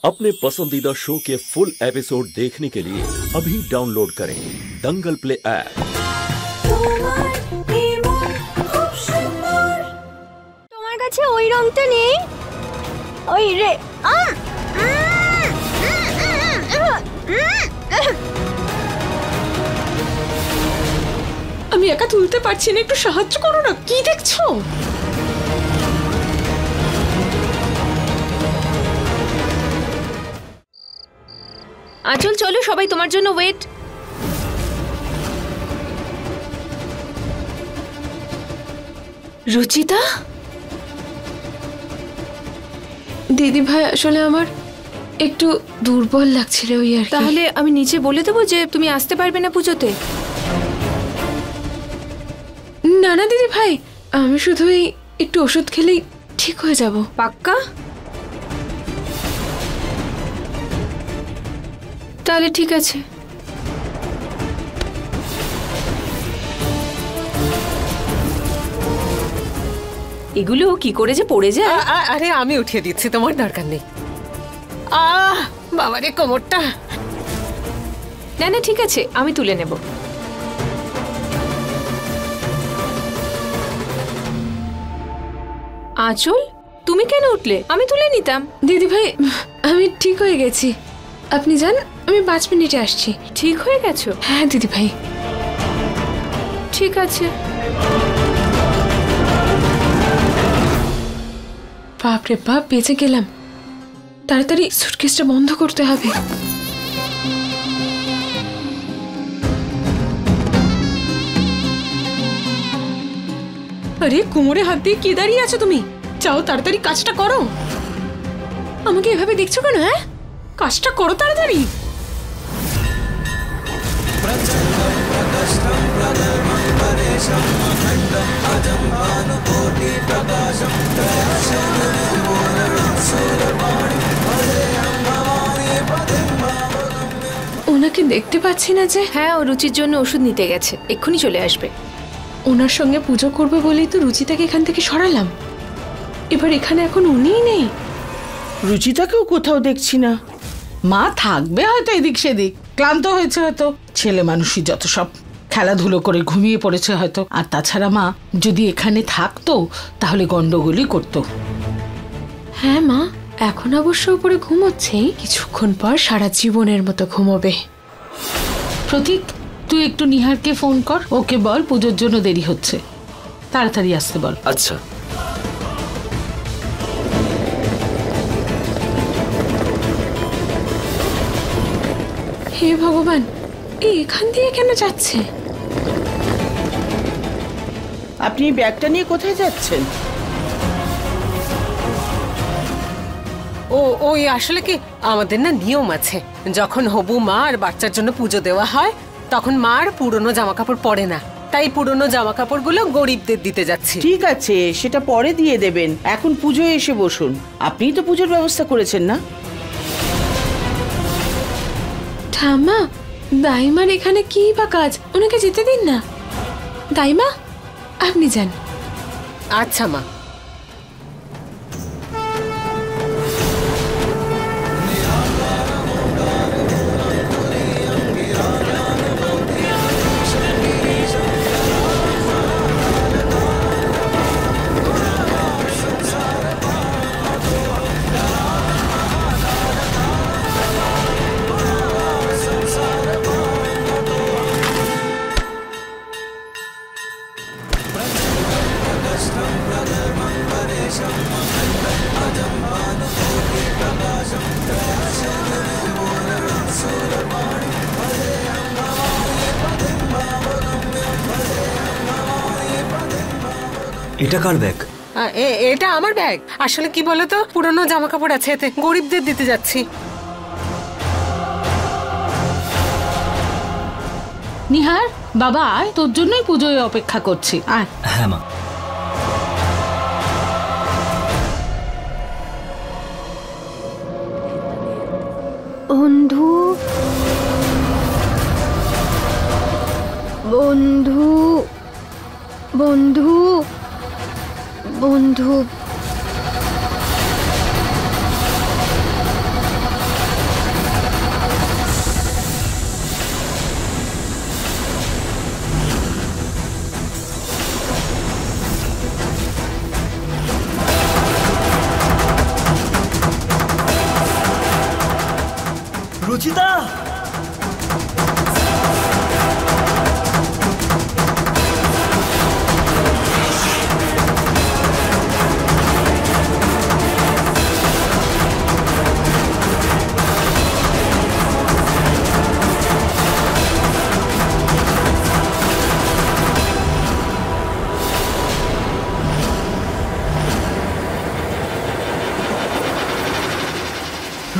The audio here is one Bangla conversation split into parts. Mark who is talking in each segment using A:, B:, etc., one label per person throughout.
A: अपने पसंदीदा शो के फुल एपिसोड देखने के लिए अभी डाउनलोड करें दंगल प्ले ऐप।
B: তোমার কাছে ওই রংটা নেই? ওই রে
C: আমি একা তুলতে পারছি না, একটু সাহায্য করো না। কি দেখছো?
D: আঁচল চলো, সবাই তোমার জন্য ওয়েট।
C: রুচিতা দিদি ভাই, আসলে আমার একটু দুর্বল লাগছিল ওই আর কি।
D: তাহলে আমি নিচে বলে দেবো যে তুমি আসতে পারবে না পুজোতে।
C: না না দিদি ভাই, আমি শুধু একটু ওষুধ খেলেই ঠিক হয়ে যাব।
D: পাক্কা? তাহলে ঠিক আছে। এগুলো কি করে যে পড়ে যায়।
E: আরে আমি উঠিয়ে দিচ্ছি, তোমার দরকার নেই। বাবারে কোমরটা।
D: না না ঠিক আছে, আমি তুলে নেব। আঁচল তুমি কেন উঠলে? আমি তুলে নিতাম।
C: দিদি ভাই আমি ঠিক হয়ে গেছি, আপনি যান, আমি 5 মিনিটে আসছি।
D: ঠিক হয়ে গেছো?
C: হ্যাঁ দিদি ভাই।
D: ঠিক আছে।
C: বাপরে বাপ, বেঁচে গেলাম। তাড়াতাড়ি সুটকেসটা বন্ধ করতে হবে। আরে কোমরে হাত দিয়ে কি দাঁড়িয়ে আছো তুমি? চাও তাড়াতাড়ি কাজটা করো। আমাকে এভাবে দেখছো কেন? হ্যাঁ, কাজটা করো তাড়াতাড়ি। ওনাকে দেখতে পাচ্ছি না যে।
D: হ্যাঁ, ও রুচির জন্য ওষুধ নিতে গেছে, এক্ষুনি চলে আসবে।
C: ওনার সঙ্গে পুজো করবে বলেই তো রুচিতাকে এখান থেকে সরালাম। এবার এখানে এখন উনিই নেই।
F: রুচিতাকেও কোথাও দেখছি না। মা থাকবে হয়তো এদিক সেদিক, ক্লান্ত হয়েছে হয়তো। ছেলে মানুষই যত সব, খেলাধুলো করে ঘুমিয়ে পড়েছে হয়তো। আর তাছাড়া মা যদি এখানে থাকতো তাহলে গন্ডগোলই করতো।
C: হ্যাঁ মা, এখন অবশ্য উপরে ঘুমোচ্ছেই, কিছুক্ষণ পর সারা জীবনের মতো ঘুমোবে।
F: প্রতীক, তুই একটু নিহারকে ফোন কর, ওকে বল পুজোর জন্য দেরি হচ্ছে, তাড়াতাড়ি আসতে বল।
A: আচ্ছা।
C: হে ভগবান, এখান দিয়ে কেন যাচ্ছে?
F: আপনি ব্যাগটা নিয়ে কোথায় যাচ্ছেন?
E: ওই আসলে কি, আমাদের না নিয়ম আছে, যখন হবু মা আর বাচ্চার জন্য পুজো দেওয়া হয় তখন মার পুরনো জামা কাপড় পরে না, তাই পুরনো জামা কাপড়গুলো গরিবদের দিতে যাচ্ছি।
F: ঠিক আছে, সেটা পরে দিয়ে দেবেন, এখন পুজোয় এসে বসুন। আপনিই তো পুজোর ব্যবস্থা করেছেন না?
C: ঠাম্মা, দাইমার এখানে কি বা কাজ? ওনাকে যেতে দিন না। দাইমা, আপনি যান।
E: আচ্ছা মা।
G: এটা কার ব্যাগ?
E: এটা আমার ব্যাগ। আসলে কি বলতো, পুরনো জামা কাপড় আছে এতে, গরিবদের দিতে যাচ্ছি।
F: নিহার বাবা, আয়, তোর জন্যই পুজোয় অপেক্ষা করছি, আয়।
G: হ্যাঁ মা।
B: বন্ধু বন্ধু বন্ধু বন্ধু
G: রুচিতা,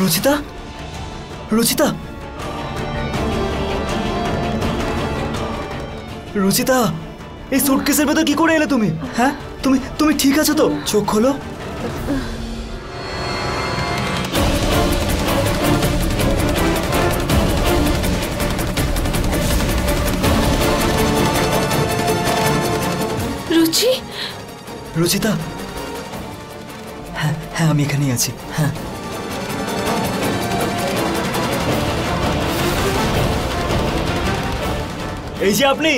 G: রুচিতা, রুচিতা, রুচিতা, এই সুটকেসের ভেতর কি করে এলে তুমি? হ্যাঁ, তুমি তুমি ঠিক আছো তো? চোখ খোলো।
D: রুচি,
G: রুচিতা, হ্যাঁ হ্যাঁ আমি এখানেই আছি। হ্যাঁ, এই যে আপনি,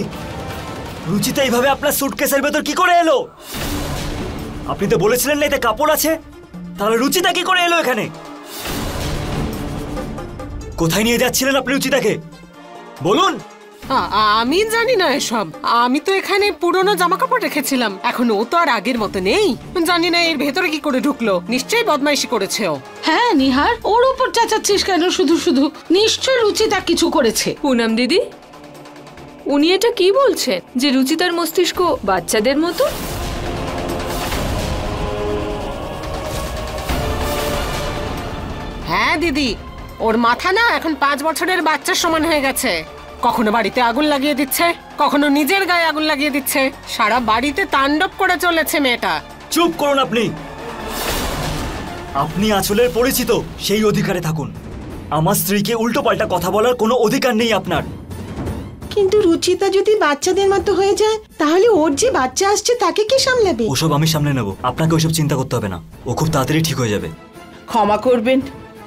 G: রুচিতা এইভাবে আপনার সুটকেসের ভেতর কি করে এলো? আপনি তো বলেছিলেন না এতে কাপড় আছে, তাহলে রুচিতা কি করে এলো এখানে? কোথায় নিয়ে যাচ্ছিলেন আপনি রুচিতাকে? বলুন।
E: আমি জানি না এসব। আমি তো এখানে পুরনো জামা কাপড় রেখেছিলাম। এখন ও তো আর আগের মতো নেই। জানি না এর ভেতরে কি করে ঢুকলো। নিশ্চয়ই বদমাইশি করেছে ও।
F: হ্যাঁ নিহার, ওর উপর চেঁচাচ্ছিস কেন শুধু শুধু? নিশ্চয় রুচিতা কিছু করেছে।
D: পুনম দিদি, উনি এটা কি বলছেন যে রুচিতার মস্তিষ্ক বাচ্চাদের মতো?
E: হ্যাঁ দিদি, ওর মাথা না এখন 5 বছরের বাচ্চার সমান হয়ে গেছে। কখনো বাড়িতে আগুন লাগিয়ে দিচ্ছে, কখনো নিজের গায়ে আগুন লাগিয়ে দিচ্ছে। সারা বাড়িতে তাণ্ডব করে চলেছে মেয়েটা।
G: চুপ করুন আপনি। আপনি আঁচলের পরিচিত, সেই অধিকারে থাকুন। আমার স্ত্রীকে উল্টো পাল্টা কথা বলার কোনো অধিকার নেই আপনার।
H: কিন্তু রুচিতা যদি বাচ্চাদের মতো হয়ে যায়, তাহলে ওর যে বাচ্চা আসছে তাকে কে সামলাবে?
G: ওসব আমি সামলে নেব, আপনাকে ওসব চিন্তা করতে হবে না। ও খুব তাড়াতাড়ি ঠিক হয়ে যাবে।
H: ক্ষমা করবেন,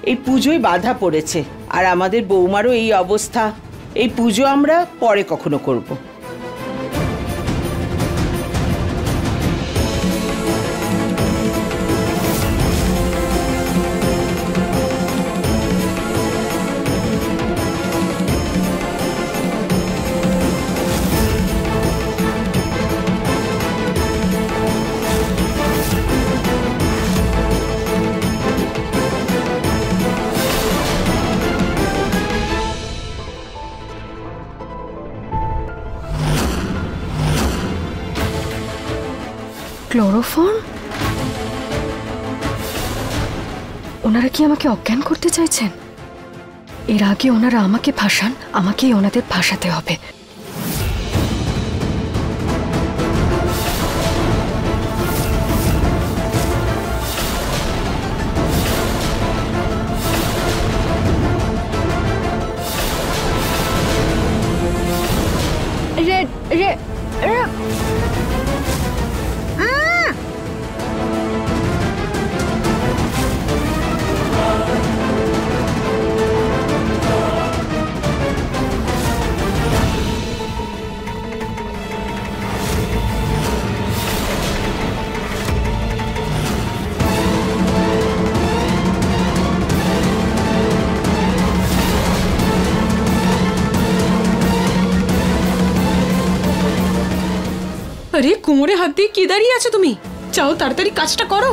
H: এই পুজোয় বাধা পড়েছে, আর আমাদের বৌমারও এই অবস্থা। এই পুজো আমরা পরে কখনো করব।
B: ক্লোরোফর্ম? ওনারা কি আমাকে অজ্ঞান করতে চাইছেন? এর আগে ওনারা আমাকে ফাঁসান, আমাকেই ওনাদের ফাঁসাতে হবে।
I: রেড রেড
C: আরে কোমরে হাত দিয়ে কি দাঁড়িয়ে আছো তুমি? চাও তাড়াতাড়ি কাজটা করো।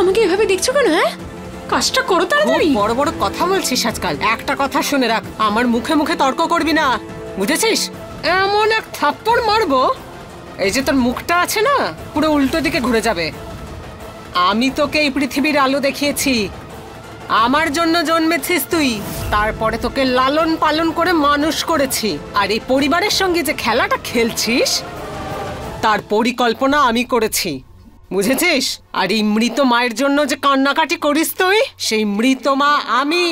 C: আমাকে এভাবে দেখছো কেন? হ্যাঁ, কাজটা করো তাড়াতাড়ি।
E: বড় বড় কথা বলছিস আজকাল। একটা কথা শুনে রাখ, আমার মুখে মুখে তর্ক করবি না, বুঝেছিস? এমন এক থাপ্পড় মারবো, এই যে তোর মুখটা আছে না, পুরো উল্টো দিকে ঘুরে যাবে। আমি তোকে এই পৃথিবীর আলো দেখিয়েছি, আমার জন্য জন্মেছিস তুই, তারপরে তোকে লালন পালন করে মানুষ করেছি। আর এই পরিবারের সঙ্গে যে খেলাটা খেলছিস, তার পরিকল্পনা আমি করেছি, বুঝেছিস? আর এই মৃত মায়ের জন্য যে কান্নাকাটি করিস তুই, সেই মৃত মা আমি।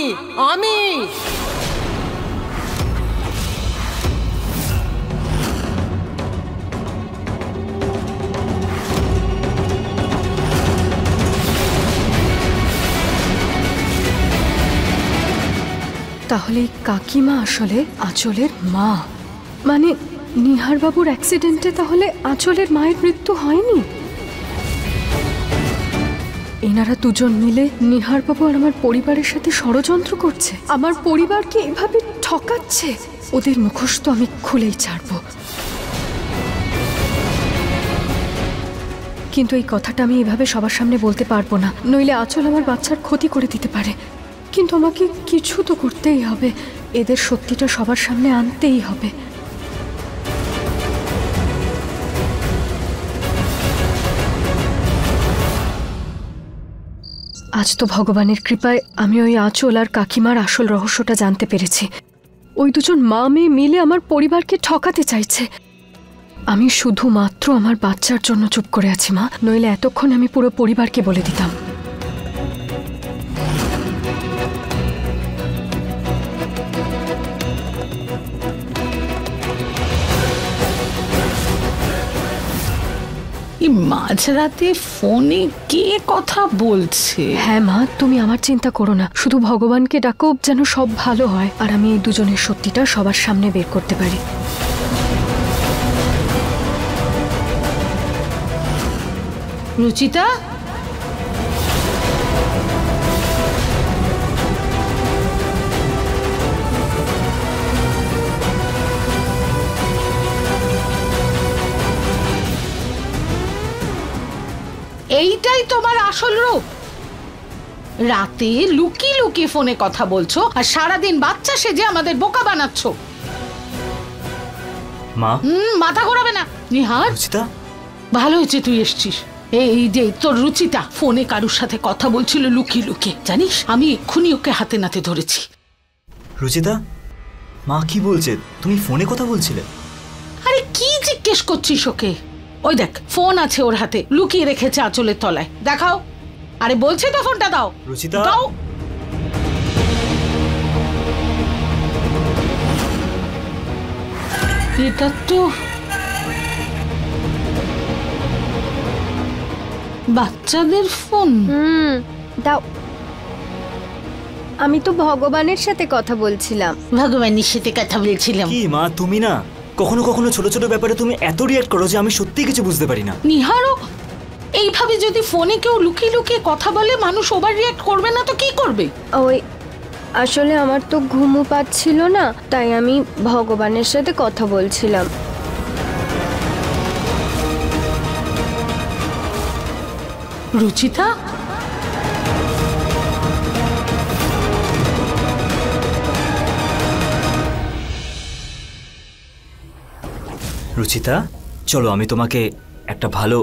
B: তাহলে কাকিমা আসলে আঁচলের মা? মানে নিহার বাবুর অ্যাক্সিডেন্টে তাহলে আঁচলের মায়ের মৃত্যু হয়নি? এনারা দুজন মিলে নিহার বাবু আর আমার পরিবারের সাথে ষড়যন্ত্র করছে, আমার পরিবারকে এভাবে ঠকাচ্ছে। ওদের মুখোশ তো আমি খুলেই ছাড়বো। কিন্তু এই কথাটা আমি এভাবে সবার সামনে বলতে পারবো না, নইলে আঁচল আমার বাচ্চার ক্ষতি করে দিতে পারে। কিন্তু আমাকে কিছু তো করতেই হবে, এদের সত্যিটা সবার সামনে আনতেই হবে। আজ তো ভগবানের কৃপায় আমি ওই আঁচল আর কাকিমার আসল রহস্যটা জানতে পেরেছি। ওই দুজন মা মেয়ে মিলে আমার পরিবারকে ঠকাতে চাইছে। আমি শুধুমাত্র আমার বাচ্চার জন্য চুপ করে আছি মা, নইলে এতক্ষণ আমি পুরো পরিবারকে বলে দিতাম।
F: এই মাঝরাতে ফোনে কে কথা বলছে?
B: হ্যাঁ মা, তুমি আমার চিন্তা করো না, শুধু ভগবানকে ডাকো যেন সব ভালো হয় আর আমি এই দুজনের সত্যিটা সবার সামনে বের করতে পারি।
F: রুচিতা, এইটাই তোমার আসল রূপ? রাতে লুকিয়ে লুকিয়ে ফোনে কথা বলছো আর সারাদিন বাচ্চা সেজে আমাদের বোকা বানাচ্ছ।
G: মা,
F: মাথা ঘোরাবে না। নিহার,
G: রুচিতা,
F: ভালো হয়েছে তুই এসছিস। এই যে তোর রুচিতা ফোনে কারুর সাথে কথা বলছিল লুকিয়ে লুকিয়ে, জানিস আমি এক্ষুনি ওকে হাতে নাতে ধরেছি।
G: রুচিতা, মা কি বলছে? তুমি ফোনে কথা বলছিলে?
F: আরে কি জিজ্ঞেস করছিস ওকে? ওই দেখ ফোন আছে ওর হাতে, লুকিয়ে রেখেছে আঁচলের তলায়, দেখাও। আরে বলছে তো ফোনটা দাও।
G: রুচিতা,
F: দাও। এটা তো বাচ্চাদের ফোন।
B: দাও। আমি তো ভগবানের সাথে কথা বলছিলাম।
F: ভগবানের সাথে কথা বলছিলাম।
G: কি মা, তুমি না কখনো কখনো ছোট ছোট ব্যাপারে তুমি এত রিয়াক্ট করো যে আমি সত্যি কিছু বুঝতে পারি না।
F: নিহারও এইভাবে যদি ফোনে কেউ লুকিয়ে লুকিয়ে কথা বলে মানুষ ওভার রিয়াক্ট করবে না তো কি করবে?
I: ওই আসলে আমার তো ঘুমও পাচ্ছিল না, তাই আমি ভগবানের সাথে কথা বলছিলাম।
F: রুচিতা,
G: রুচিতা, চলো আমি তোমাকে একটা ভালো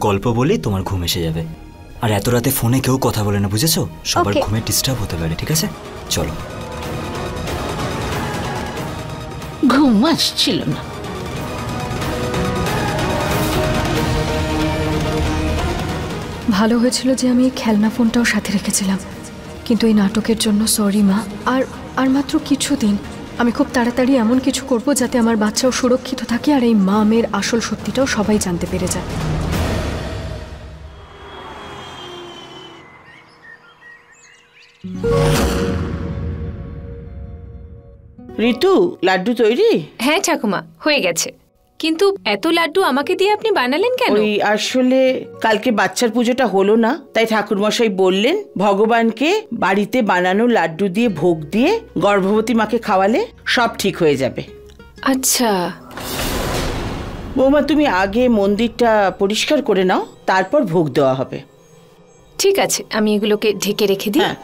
G: গল্প বলি, তোমার ঘুম এসে যাবে। আর এত রাতে ফোনে কেউ কথা বলে না, বুঝেছো? সবার
I: Okay.
G: ঘুমে ডিস্টার্ব হতে পারে, ঠিক আছে? চলো।
F: ঘুম আসছিল না।
B: ভালো হয়েছিল যে আমি এই খেলনা ফোনটাও সাথে রেখেছিলাম, কিন্তু এই নাটকের জন্য সরি মা। আর মাত্র কিছুদিন, আমি খুব তাড়াতাড়ি এমন কিছু করব যাতে আমার বাচ্চাও সুরক্ষিত থাকে আর এই মা মেয়ের আসল সত্যিটাও সবাই জানতে পেরে যায়।
H: ঋতু, লাড্ডু তৈরি?
D: হ্যাঁ ঠাকুমা, হয়ে গেছে। কিন্তু এত লাড্ডু আমাকে দিয়ে আপনি বানালেন কেন?
H: ওই আসলে কালকে বাচ্চার পুজোটা হলো না, তাই ঠাকুরমশাই বললেন ভগবানকে বাড়িতে বানানো লাড্ডু দিয়ে ভোগ দিয়ে গর্ভবতী মাকে খাওয়ালে সব ঠিক হয়ে যাবে।
D: আচ্ছা।
H: বৌমা, তুমি আগে মন্দিরটা পরিষ্কার করে নাও, তারপর ভোগ দেওয়া হবে।
D: ঠিক আছে, আমি এগুলোকে ঢেকে রেখে দিই।
H: হ্যাঁ।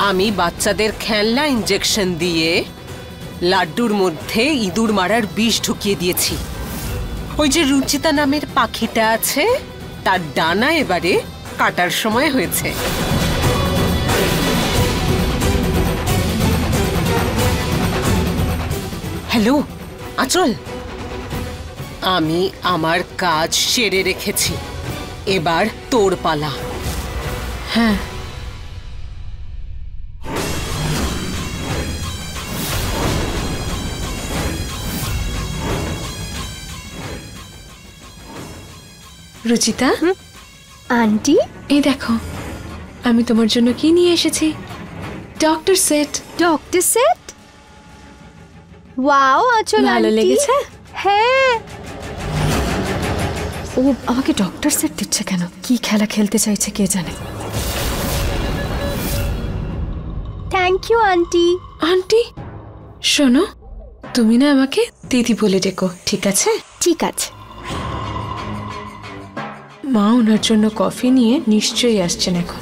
E: আমি বাচ্চাদের খেলনা ইনজেকশন দিয়ে লাড্ডুর মধ্যে ইঁদুর মারার বিষ ঢুকিয়ে দিয়েছি। ওই যে রুচিতা নামের পাখিটা আছে, তার ডানা এবারে কাটার সময় হয়েছে। হ্যালো আঁচল, আমি আমার কাজ সেরে রেখেছি, এবার তোর পালা।
C: হ্যাঁ, রুচিতা,
I: আন্টি,
C: এই দেখো আমি তোমার জন্য কি নিয়ে এসেছি। Doctor set.
I: Doctor set? Wow আঁচল,
C: ভালো
I: আন্টি।
C: লেগেছে?
I: হ্যাঁ।
B: ও আমাকে ডক্টর সেট দিচ্ছে কেন? কি খেলা খেলতে চাইছে কে জানে।
I: Thank you aunty.
C: আন্টি শোনো, তুমি না আমাকে দিদি বলে ডেকো, ঠিক আছে?
I: ঠিক আছে।
C: মা ওনার জন্য কফি নিয়ে নিশ্চয়ই আসছেন এখন।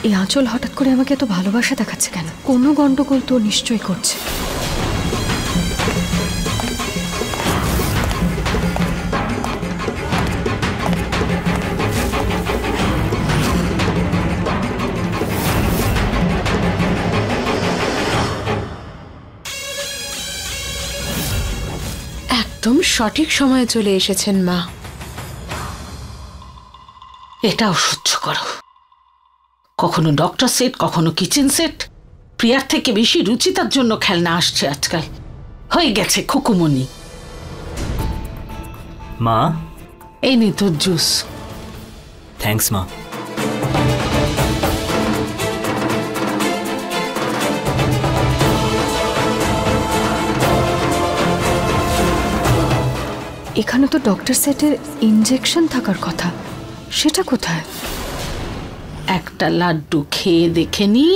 B: এই আঁচল হঠাৎ করে আমাকে এত ভালোবাসা দেখাচ্ছে কেন? কোনো গন্ডগোল তো নিশ্চয়ই করছে।
C: একদম সঠিক সময়ে চলে এসেছেন মা।
F: এটাও সহ্য করো। কখনো ডক্টর সেট, কখনো কিচেন সেট। প্রিয়ার থেকে বেশি রুচিতার জন্য খেলনা আসছে আজকাল। হয়ে গেছে খুকুমনি।
G: মা,
F: এই নে তোর জুস।
G: থ্যাঙ্কস মা।
B: এখানে তো ডক্টর সেটের ইনজেকশন থাকার কথা, সেটা কোথায়?
F: একটা লাড্ডু খেয়ে দেখে নি।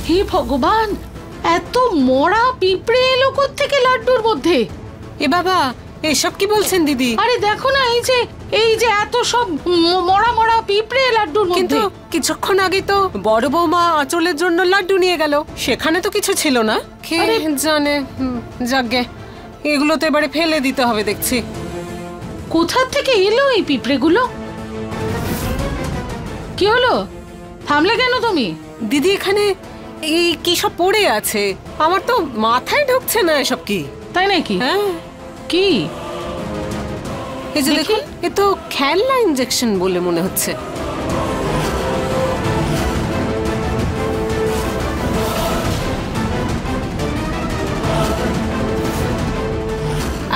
F: হে ভগবান, এত মরা পিঁপড়ে এলো কোত্থেকে লাড্ডুর মধ্যে?
E: এ বাবা, এসব কি বলছেন দিদি?
F: আরে দেখো না, এই যে এত সব মরা মরা পিঁপড়ে লাড্ডুর
E: কিন্তু
F: মধ্যে।
E: কিছুক্ষণ আগে তো বড় বৌমা আঁচলের জন্য লাড্ডু নিয়ে গেল, সেখানে তো কিছু ছিল না। কে জানে, যাকগে, এগুলো তো এবারে ফেলে দিতে হবে দেখছি।
F: কোথা থেকে এলো এই পিঁপড়েগুলো? কি হলো, থামলে কেন তুমি?
E: দিদি এখানে এই কি সব পড়ে আছে, আমার তো মাথায় ঢুকছে না এসব কি।
F: তাই নাকি?
E: হ্যাঁ,
F: কি?
E: এই যে দেখুন, এ তো খেলনা ইনজেকশন বলে মনে হচ্ছে।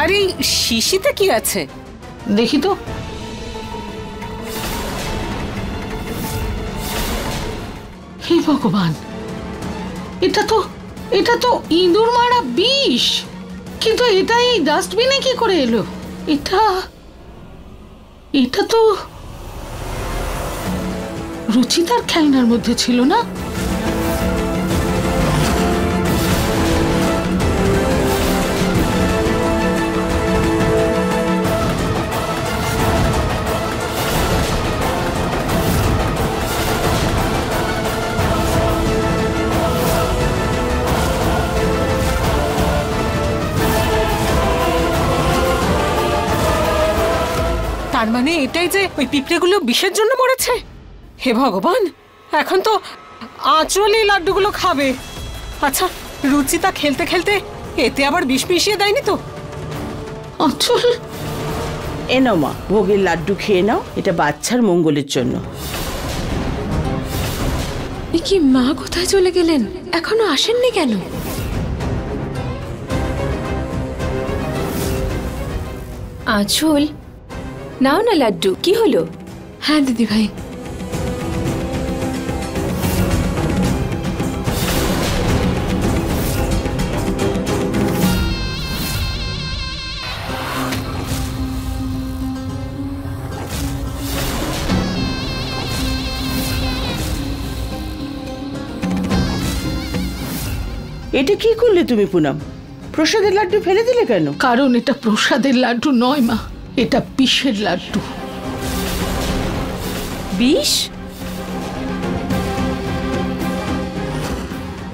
E: আরে শিশিতে কি আছে
F: দেখি তো। হে ভগবান, এটা তো ইঁদুর মারা বিষ। কিন্তু এটা এই ডাস্টবিনে কি করে এলো? এটা তো রুচিতার খেলনার মধ্যে ছিল না।
E: তার মানে এটাই যে ওই পিঁপড়েগুলো বিষের জন্য মরেছে। হে ভগবান, এখন তো আঁচলই লাড্ডুগুলো খাবে। আচ্ছা, রুচিতা খেলতে খেলতে এতে আবার বিষ মিশিয়ে দেয়নি তো?
F: আঁচল,
H: এ নাও মা, ভোগের লাড্ডু খেয়ে নাও, এটা বাচ্চার মঙ্গলের জন্য।
C: এ কি, মা কোথায় চলে গেলেন? এখনো আসেননি কেন?
D: আঁচল, নাও না লাড্ডু, কি হলো?
C: হ্যাঁ দিদি ভাই।
H: এটা কি করলে তুমি পুনম? প্রসাদের লাড্ডু ফেলে দিলে কেন?
F: কারণ এটা প্রসাদের লাড্ডু নয় মা, এটা বিষের লাড্ডু।
D: বিষ?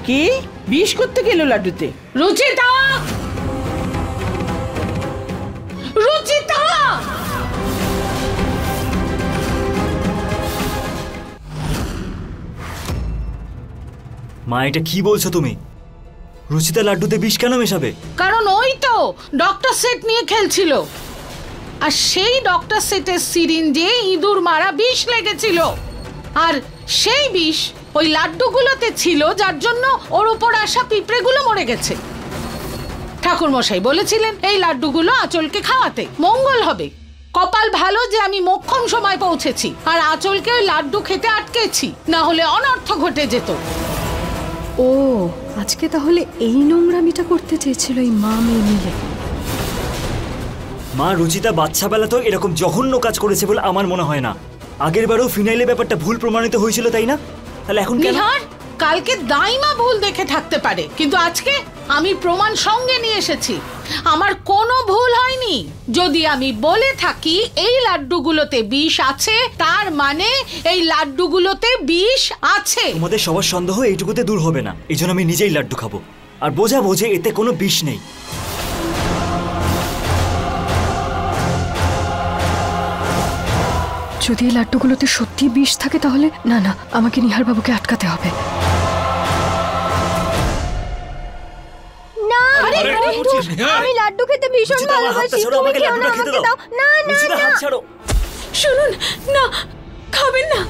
H: কি বিষ করতে গেল লাড্ডুতে?
F: রুচিতা,
G: মা এটা কি বলছো তুমি? রুচিতা লাড্ডুতে বিষ কেন মেশাবে?
F: কারণ ওই তো ডক্টর সেট নিয়ে খেলছিল, আর সেই ডক্টর সেটের সিরিঞ্জে ইঁদুর মারা বিষ লেগেছিল, আর সেই বিষ ওই লাড্ডুগুলোতে ছিল, যার জন্য ওর উপর আসা পিঁপড়েগুলো মরে গেছে। ঠাকুর মশাই বলেছিলেন এই লাড্ডুগুলো আঁচলকে খাওয়াতে মঙ্গল হবে। কপাল ভালো যে আমি মোক্ষম সময় পৌঁছেছি আর আঁচলকে ওই লাড্ডু খেতে আটকেছি, না হলে অনর্থ ঘটে যেত।
B: ও আজকে তাহলে এই নোংরামিটা করতে চেয়েছিল এই মা মেয়ে মিলে।
G: মা, রুচিতা বাচ্চাবেলা তো এরকম জঘন্য কাজ করেছে বলে আমার মনে হয় না। আগের বারও ফিনাইলে ব্যাপারটা ভুল প্রমাণিত হয়েছিল, তাই না? তাহলে এখন কেন?
F: নিহার, কালকে দাইমা ভুল দেখে থাকতে পারে, কিন্তু আজকে আমি প্রমাণ সঙ্গে নিয়ে এসেছি। আমার কোনো ভুল হয়নি। যদি আমি বলে থাকি এই লাড্ডুগুলোতে বিষ আছে, তার মানে এই লাড্ডুগুলোতে বিষ আছে।
G: তোমাদের সবার সন্দেহ এইটুকুতে দূর হবে না, এই জন্য আমি নিজেই লাড্ডু খাবো আর বোঝাবো যে এতে কোনো বিষ নেই।
B: যদি এই লাড্ডুগুলোতে সত্যি বিষ থাকে তাহলে না না, আমাকে নিহার বাবুকে আটকাতে হবে।
I: না আমি লাড্ডু খেতে ভীষণ ভালোবাসি, তুমি খেও না, আমাকে দাও। না না না
C: শুনুন না, খাবেন না।